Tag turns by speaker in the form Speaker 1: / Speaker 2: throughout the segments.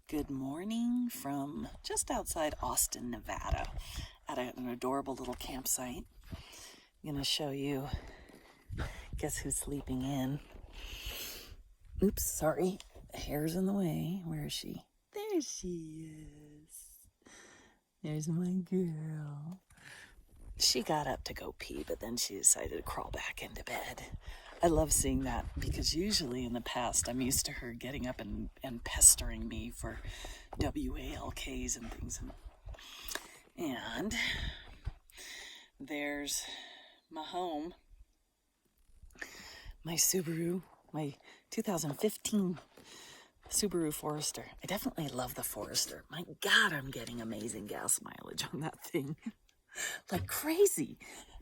Speaker 1: Good morning from just outside Austin, Nevada, at an adorable little campsite. I'm going to show you, guess who's sleeping in. Oops, sorry, hair's in the way. Where is she? There she is. There's my girl. She got up to go pee, but then she decided to crawl back into bed. I love seeing that because usually in the past I'm used to her getting up and pestering me for WALKs and things. And there's my home, my Subaru, my 2015 Subaru Forester. I definitely love the Forester. My God, I'm getting amazing gas mileage on that thing. Like crazy.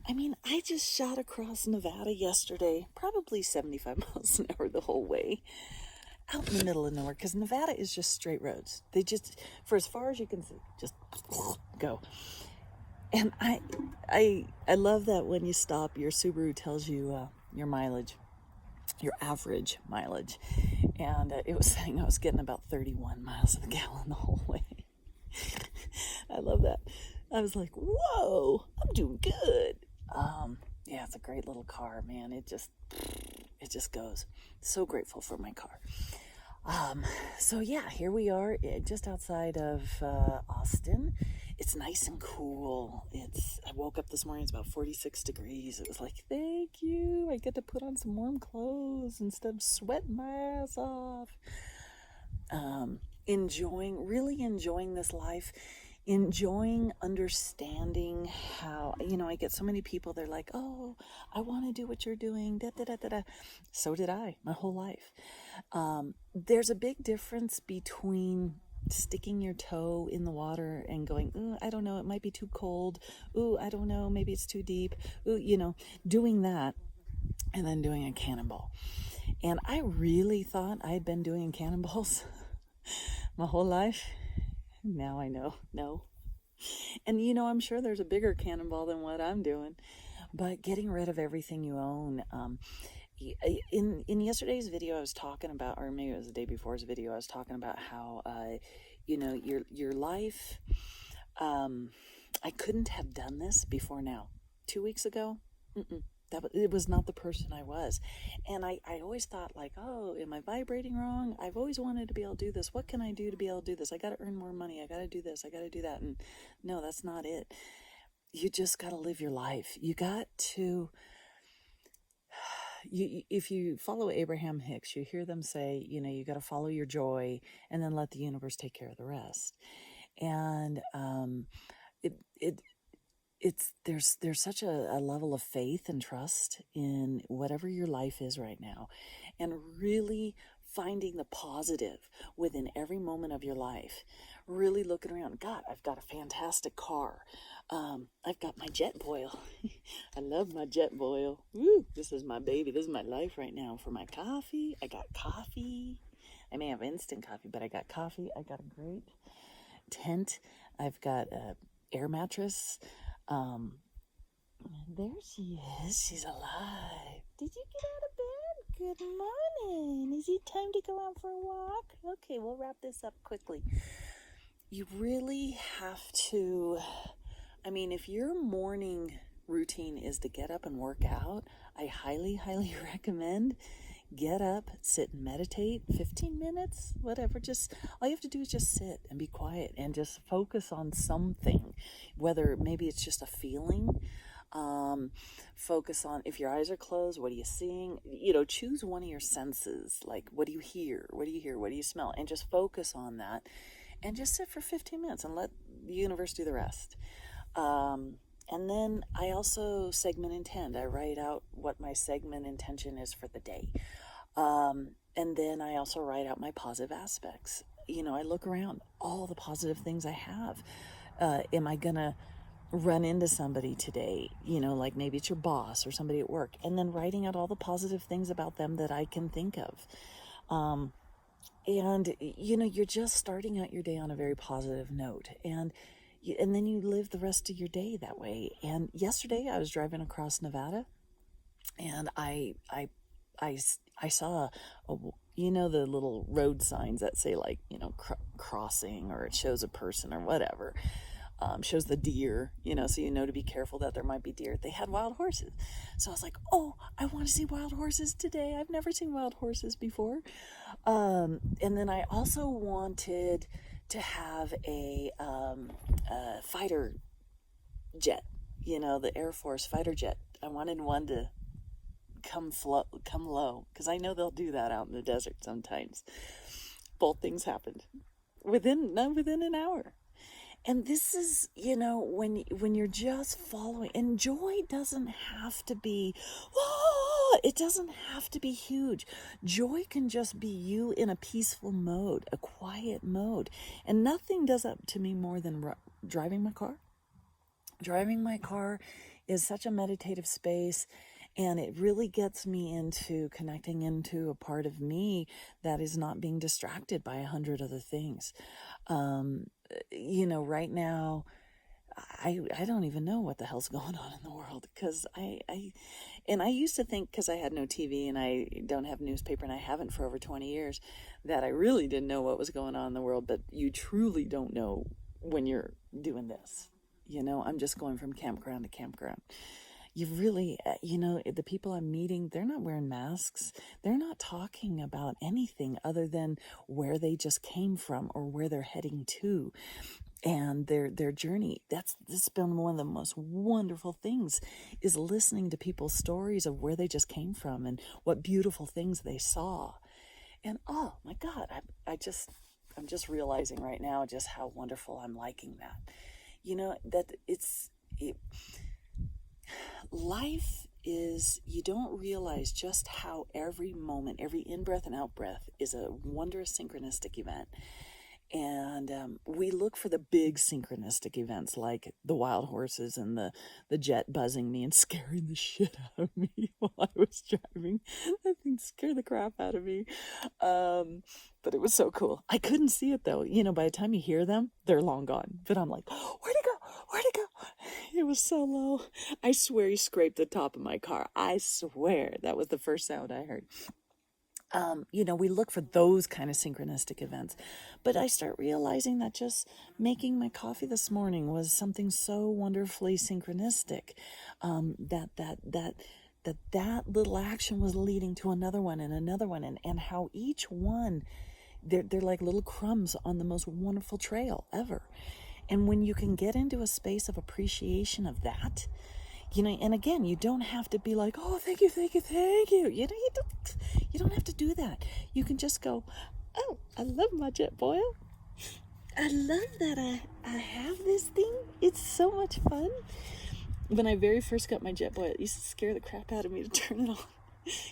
Speaker 1: I mean, I just shot across Nevada yesterday, probably 75 miles an hour the whole way, out in the middle of nowhere, because Nevada is just straight roads. They just, for as far as you can see, just go. And I love that when you stop, your Subaru tells you your mileage, your average mileage. And it was saying I was getting about 31 miles to the gallon the whole way. I love that. I was like, whoa, I'm doing good. Yeah, it's a great little car, man. It just goes. So grateful for my car. So yeah, here we are just outside of Austin. It's nice and cool. I woke up this morning, it's about 46 degrees. It was like, thank you. I get to put on some warm clothes instead of sweating my ass off. Really enjoying this life, enjoying understanding how, I get so many people, they're like, oh, I want to do what you're doing, da, da, da, da, da. So did I, my whole life. There's a big difference between sticking your toe in the water and going, ooh, I don't know, it might be too cold. Ooh, I don't know, maybe it's too deep. Ooh, doing that and then doing a cannonball. And I really thought I had been doing cannonballs my whole life. Now I know, no. And I'm sure there's a bigger cannonball than what I'm doing. But getting rid of everything you own. In yesterday's video, I was talking about, or maybe it was the day before's video, I was talking about how, your life. I couldn't have done this before now. 2 weeks ago, it was not the person I was. And I always thought like, oh, am I vibrating wrong? I've always wanted to be able to do this. What can I do to be able to do this? I got to earn more money. I got to do this. I got to do that. And no, that's not it. You just got to live your life. You got to, if you follow Abraham Hicks, you hear them say, you got to follow your joy and then let the universe take care of the rest. And there's such a level of faith and trust in whatever your life is right now, and really finding the positive within every moment of your life. Really looking around. God, I've got a fantastic car. I've got my jet boil. I love my jet boil. Woo, this is my baby. This is my life right now. For my coffee, I got coffee. I may have instant coffee, but I got coffee. I got a great tent. I've got a air mattress. There she is. She's alive. Did you get out of bed? Good morning. Is it time to go out for a walk? Okay, we'll wrap this up quickly. You really have to, if your morning routine is to get up and work out, I highly, highly recommend get up, sit and meditate, 15 minutes, whatever. Just all you have to do is just sit and be quiet and just focus on something, whether maybe it's just a feeling. Focus on, if your eyes are closed, what are you seeing? Choose one of your senses. Like, what do you hear? What do you hear? What do you smell? And just focus on that and just sit for 15 minutes and let the universe do the rest. And then I also segment intend. I write out what my segment intention is for the day. And then I also write out my positive aspects. I look around, all the positive things I have. Am I going to run into somebody today? Like maybe it's your boss or somebody at work. And then writing out all the positive things about them that I can think of. And, you're just starting out your day on a very positive note. And then you live the rest of your day that way. And yesterday I was driving across Nevada, and I saw you know, the little road signs that say like, you know, crossing, or it shows a person or whatever. Shows the deer, you know, so you know to be careful that there might be deer. They had wild horses. So I was like, oh, I want to see wild horses today. I've never seen wild horses before. And then I also wanted to have a fighter jet, you know, the Air Force fighter jet. I wanted one to come low, because I know they'll do that out in the desert sometimes. Both things happened within an hour. And this is, you know, when you're just following, and joy doesn't have to be, oh, it doesn't have to be huge. Joy can just be you in a peaceful mode, a quiet mode. And nothing does that to me more than driving my car. Driving my car is such a meditative space, and it really gets me into connecting into a part of me that is not being distracted by 100 other things. You know, right now, I don't even know what the hell's going on in the world, because I used to think, because I had no TV and I don't have newspaper, and I haven't for over 20 years, that I really didn't know what was going on in the world. But you truly don't know when you're doing this. You know, I'm just going from campground to campground. You really, you know, the people I'm meeting, they're not wearing masks. They're not talking about anything other than where they just came from or where they're heading to, and their journey. That's been one of the most wonderful things, is listening to people's stories of where they just came from and what beautiful things they saw. And oh my God, I'm just realizing right now just how wonderful I'm liking that. You know, that life is, you don't realize just how every moment, every in-breath and out-breath is a wondrous synchronistic event. And we look for the big synchronistic events, like the wild horses and the jet buzzing me and scaring the shit out of me while I was driving. That thing scared the crap out of me. But it was so cool. I couldn't see it though. You know, by the time you hear them, they're long gone. But I'm like, where'd it go? Where'd it go? It was so low. I swear he scraped the top of my car. I swear that was the first sound I heard. You know, we look for those kind of synchronistic events. But I start realizing that just making my coffee this morning was something so wonderfully synchronistic. That little action was leading to another one and another one, and how each one, they're like little crumbs on the most wonderful trail ever. And when you can get into a space of appreciation of that, you know, and again, you don't have to be like, oh, thank you, thank you, thank you. You know, you don't have to do that. You can just go, oh, I love my Jetboil. I love that I have this thing. It's so much fun. When I very first got my Jetboil, it used to scare the crap out of me to turn it on.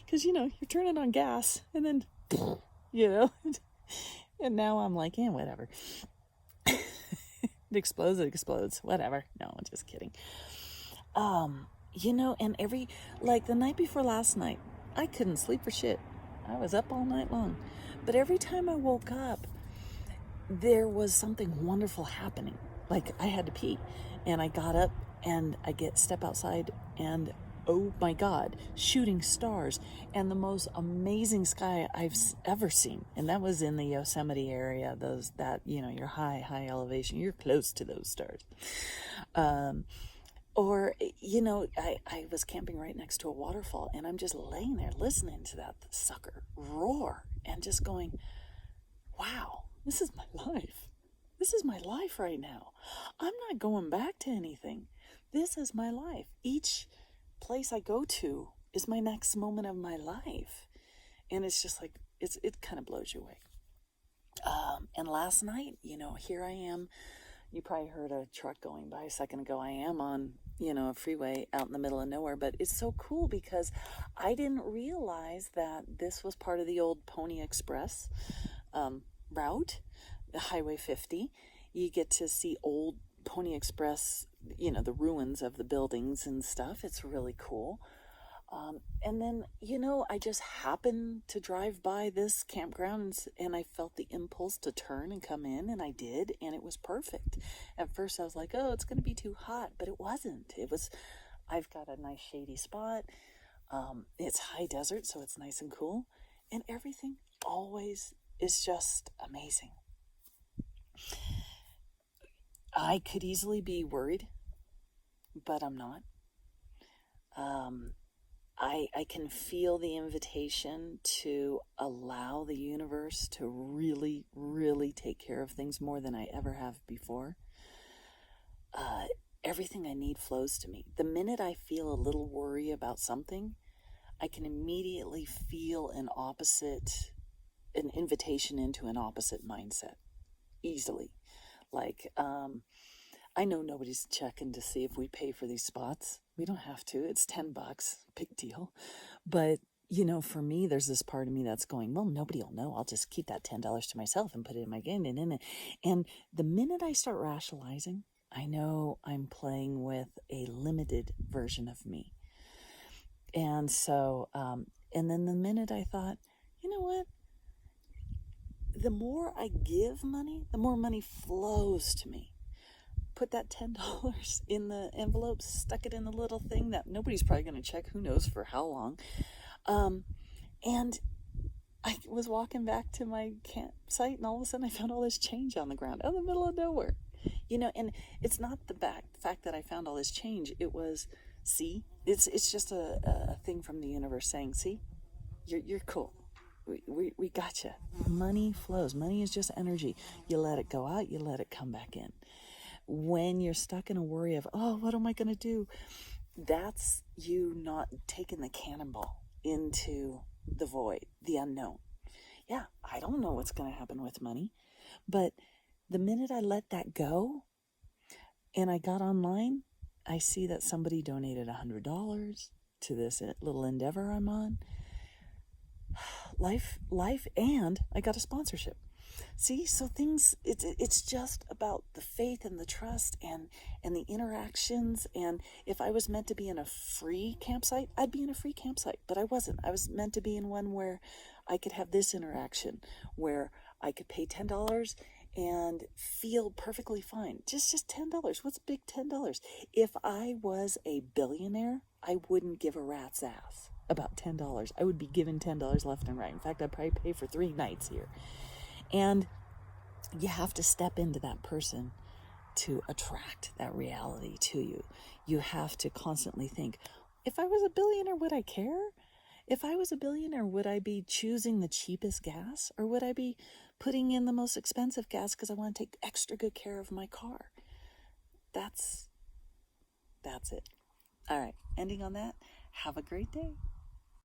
Speaker 1: Because, you know, you're turning on gas and then, you know, and now I'm like, yeah, whatever. It explodes, whatever. No, I'm just kidding. You know, and like the night before last night, I couldn't sleep for shit. I was up all night long. But every time I woke up, there was something wonderful happening. Like I had to pee, and I got up and I step outside, and oh my God, shooting stars and the most amazing sky I've ever seen. And that was in the Yosemite area, you know, you're high elevation, you're close to those stars. Or, you know, I was camping right next to a waterfall, and I'm just laying there listening to that sucker roar and just going, wow, this is my life. This is my life right now. I'm not going back to anything. This is my life. Each place I go to is my next moment of my life. And it's just like, it kind of blows you away. And last night, you know, here I am. You probably heard a truck going by a second ago. I am on, you know, a freeway out in the middle of nowhere, but it's so cool because I didn't realize that this was part of the old Pony Express route, the Highway 50. You get to see old Pony Express, you know, the ruins of the buildings and stuff. It's really cool. And then, you know, I just happened to drive by this campground, and I felt the impulse to turn and come in, and I did, and it was perfect. At first I was like, oh, it's going to be too hot, but it wasn't. I've got a nice shady spot. It's high desert, so it's nice and cool, and everything always is just amazing. I could easily be worried, but I'm not. Um, I can feel the invitation to allow the universe to really, really take care of things more than I ever have before. Uh, Everything I need flows to me. The minute I feel a little worry about something, I can immediately feel an invitation into an opposite mindset easily. Like, I know nobody's checking to see if we pay for these spots. We don't have to. It's $10, big deal. But, for me, there's this part of me that's going, well, nobody will know. I'll just keep that $10 to myself and put it in my game and in it. And the minute I start rationalizing, I know I'm playing with a limited version of me. And so, and then the minute I thought, you know what? The more I give money, the more money flows to me. Put that $10 in the envelope, stuck it in the little thing that nobody's probably going to check, who knows for how long. And I was walking back to my campsite, and all of a sudden I found all this change on the ground out in the middle of nowhere. And it's not the fact that I found all this change. It was, see, it's just a thing from the universe saying, see, you're cool. We got you. Money flows. Money is just energy. You let it go out, you let it come back in. When you're stuck in a worry of, oh, what am I going to do? That's you not taking the cannonball into the void, the unknown. Yeah, I don't know what's going to happen with money, but the minute I let that go and I got online, I see that somebody donated $100 to this little endeavor I'm on. Life, and I got a sponsorship. See, so things, it's just about the faith and the trust and the interactions. And if I was meant to be in a free campsite, I'd be in a free campsite, but I wasn't. I was meant to be in one where I could have this interaction, where I could pay $10 and feel perfectly fine. Just $10. What's big $10? If I was a billionaire, I wouldn't give a rat's ass about $10. I would be given $10 left and right. In fact, I'd probably pay for 3 nights here. And you have to step into that person to attract that reality to you. You have to constantly think, if I was a billionaire, would I care? If I was a billionaire, would I be choosing the cheapest gas? Or would I be putting in the most expensive gas because I want to take extra good care of my car? That's it. All right, ending on that. Have a great day.